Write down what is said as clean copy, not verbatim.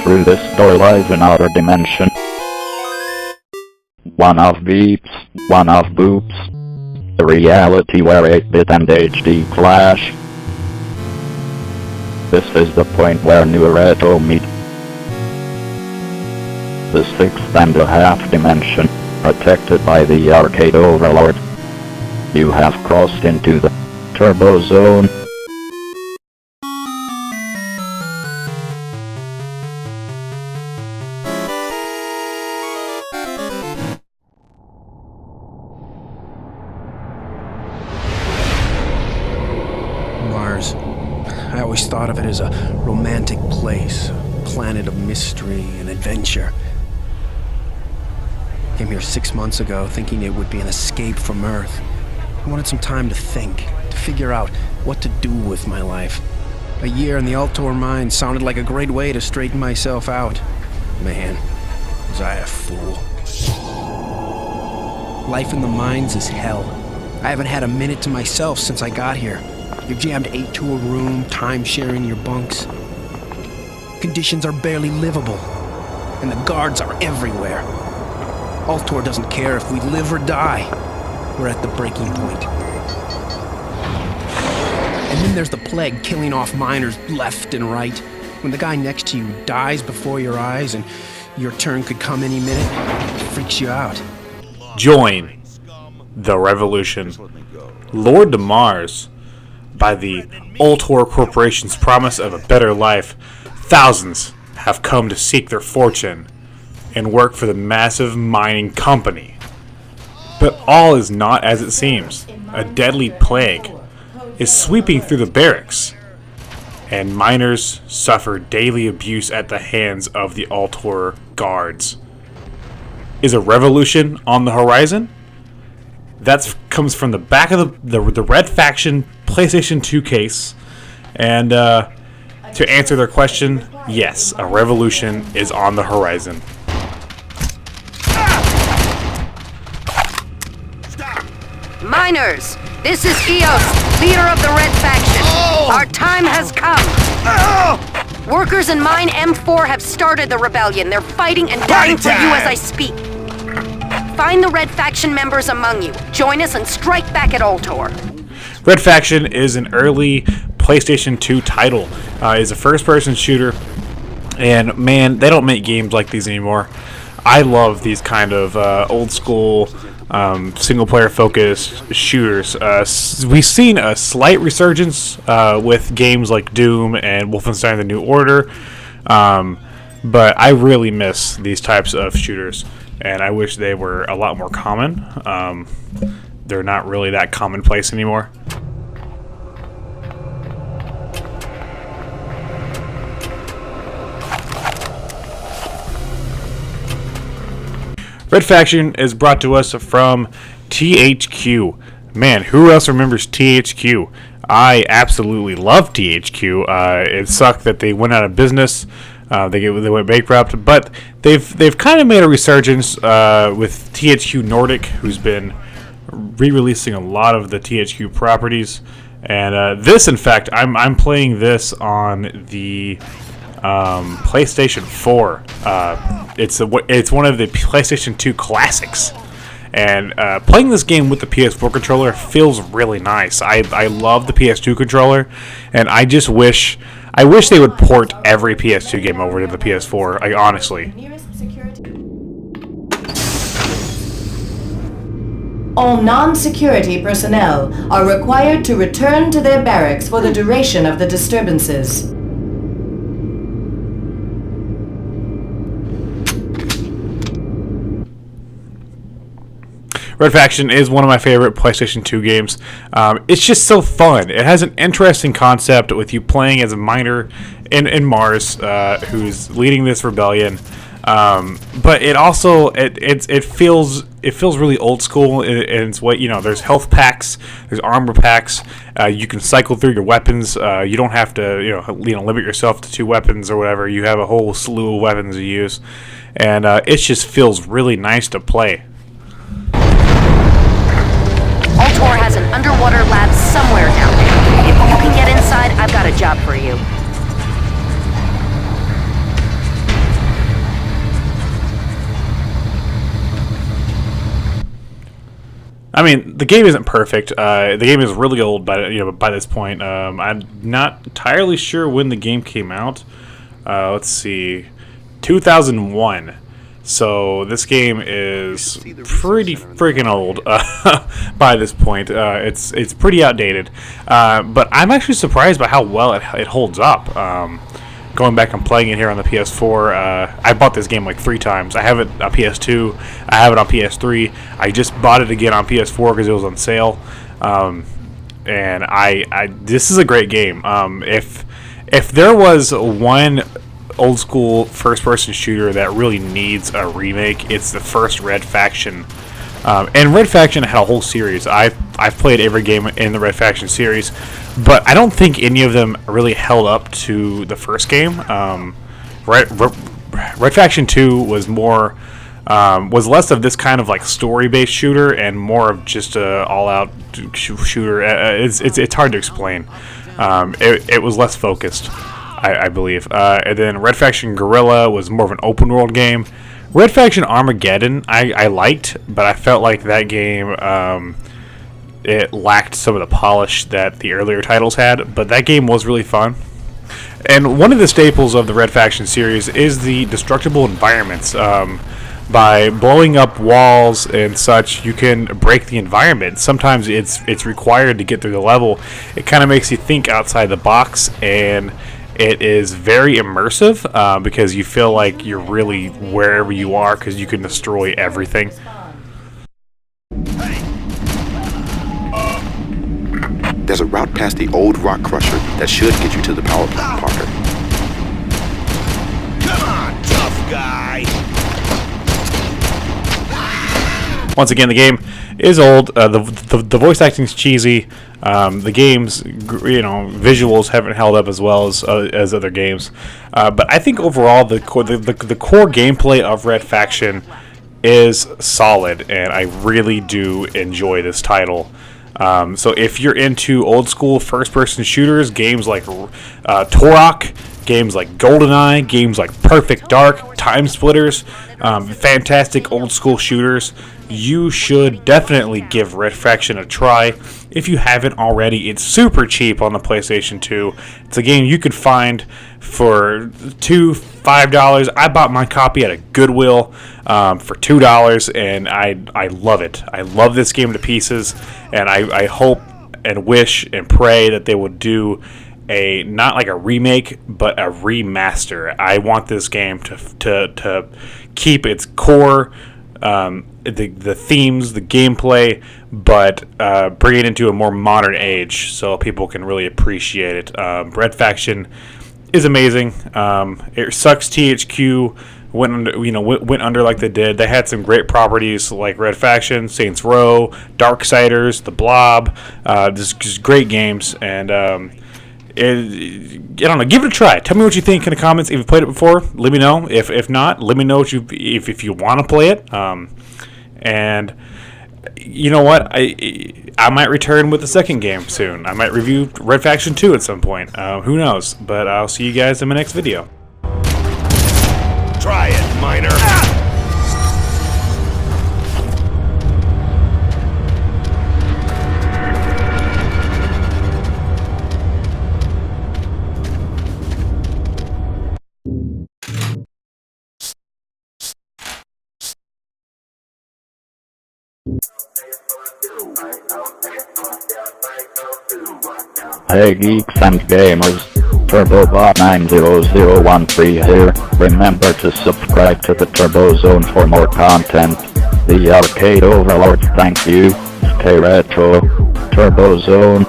through this door lies another dimension. One of beeps, one of boops. A reality where 8-bit and HD clash. This is the point where New Retro meet. The 6.5 dimension, protected by the arcade overlord. You have crossed into the Turbo Zone. Mars. I always thought of it as a romantic place, a planet of mystery and adventure. Came here 6 months ago thinking it would be an escape from Earth. I wanted some time to think, to figure out what to do with my life. A year in the Altor mine sounded like a great way to straighten myself out. Man, was I a fool. Life in the mines is hell. I haven't had a minute to myself since I got here. You're jammed 8 to a room, time-sharing your bunks. Conditions are barely livable, and the guards are everywhere. Altor doesn't care if we live or die. We're at the breaking point. And then there's the plague killing off miners left and right. When the guy next to you dies before your eyes and your turn could come any minute, it freaks you out. Join the revolution. Lured to Mars by the Altor Corporation's promise of a better life, thousands have come to seek their fortune and work for the massive mining company. But all is not as it seems. A deadly plague is sweeping through the barracks, and miners suffer daily abuse at the hands of the Altor guards. Is a revolution on the horizon? That comes from the back of the Red Faction PlayStation 2 case, and to answer their question, yes, a revolution is on the horizon. Miners, this is Eos, leader of the Red Faction. Our time has come. Workers in Mine M4 have started the rebellion. They're fighting and dying for you as I speak. Find the Red Faction members among you. Join us and strike back at Altor. Red Faction is an early PlayStation 2 title. It's a first-person shooter, and man, they don't make games like these anymore. I love these kind of old-school, single-player focused shooters. We've seen a slight resurgence with games like Doom and Wolfenstein: The New Order, but I really miss these types of shooters, and I wish they were a lot more common. They're not really that commonplace anymore. Red Faction is brought to us from THQ. Man, who else remembers THQ? I absolutely love THQ. It sucked that they went out of business. They went bankrupt, but they've kind of made a resurgence with THQ Nordic, who's been re-releasing a lot of the THQ properties. And this, in fact, I'm playing this on the PlayStation 4. It's one of the PlayStation 2 classics, and playing this game with the PS4 controller feels really nice. I love the PS2 controller, and I wish they would port every PS2 game over to the PS4. Honestly. All non-security personnel are required to return to their barracks for the duration of the disturbances. Red Faction is one of my favorite PlayStation 2 games. It's just so fun. It has an interesting concept with you playing as a miner in Mars who's leading this rebellion. But it also it feels really old school. And it's what there's health packs, there's armor packs. You can cycle through your weapons. You don't have to limit yourself to 2 weapons or whatever. You have a whole slew of weapons to use, and it just feels really nice to play. Altor has an underwater lab somewhere down there. If you can get inside, I've got a job for you. I mean, the game isn't perfect. The game is really old by this point. I'm not entirely sure when the game came out. Let's see, 2001. So this game is pretty freaking old by this point. It's pretty outdated. But I'm actually surprised by how well it holds up. Going back and playing it here on the PS4, I bought this game like 3 times. I have it on PS2, I have it on PS3. I just bought it again on PS4 because it was on sale. And this is a great game. If there was one old school first person shooter that really needs a remake, it's the first Red Faction. And Red Faction had a whole series. I've played every game in the Red Faction series, but I don't think any of them really held up to the first game. Red Faction 2 was was less of this kind of like story-based shooter and more of just a all-out shooter. It's hard to explain. It was less focused, I believe. And then Red Faction Guerrilla was more of an open world game. Red Faction Armageddon I liked, but I felt like that game it lacked some of the polish that the earlier titles had, but that game was really fun. And one of the staples of the Red Faction series is the destructible environments. By blowing up walls and such, you can break the environment. Sometimes it's required to get through the level. It kind of makes you think outside the box, and it is very immersive because you feel like you're really wherever you are because you can destroy everything. There's a route past the old rock crusher that should get you to the power plant, Parker. Come on, tough guy! Once again, the game is old. The voice acting is cheesy. The game's visuals haven't held up as well as other games. But I think overall the core gameplay of Red Faction is solid, and I really do enjoy this title. So if you're into old school first person shooters, games like Turok, games like GoldenEye, games like Perfect Dark, Time Splitters, fantastic old school shooters, you should definitely give Red Faction a try. If you haven't already, it's super cheap on the PlayStation 2. It's a game you could find for $5. I bought my copy at a Goodwill for $2, and I love it. I love this game to pieces, and I hope and wish and pray that they would do not like a remake, but a remaster. I want this game to keep its core, the themes, the gameplay, but bring it into a more modern age so people can really appreciate it. Red Faction is amazing. It sucks THQ went under like they did. They had some great properties like Red Faction, Saints Row, Darksiders, The Blob. Just great games, and I don't know. Give it a try. Tell me what you think in the comments. If you've played it before, let me know. If not, let me know if you want to play it. And you know what? I might return with the second game soon. I might review Red Faction 2 at some point. Who knows? But I'll see you guys in my next video. Try it, miner. Hey geeks and gamers, TurboBot90013 here. Remember to subscribe to the Turbo Zone for more content. The Arcade Overlord, thank you. Stay retro. Turbo Zone.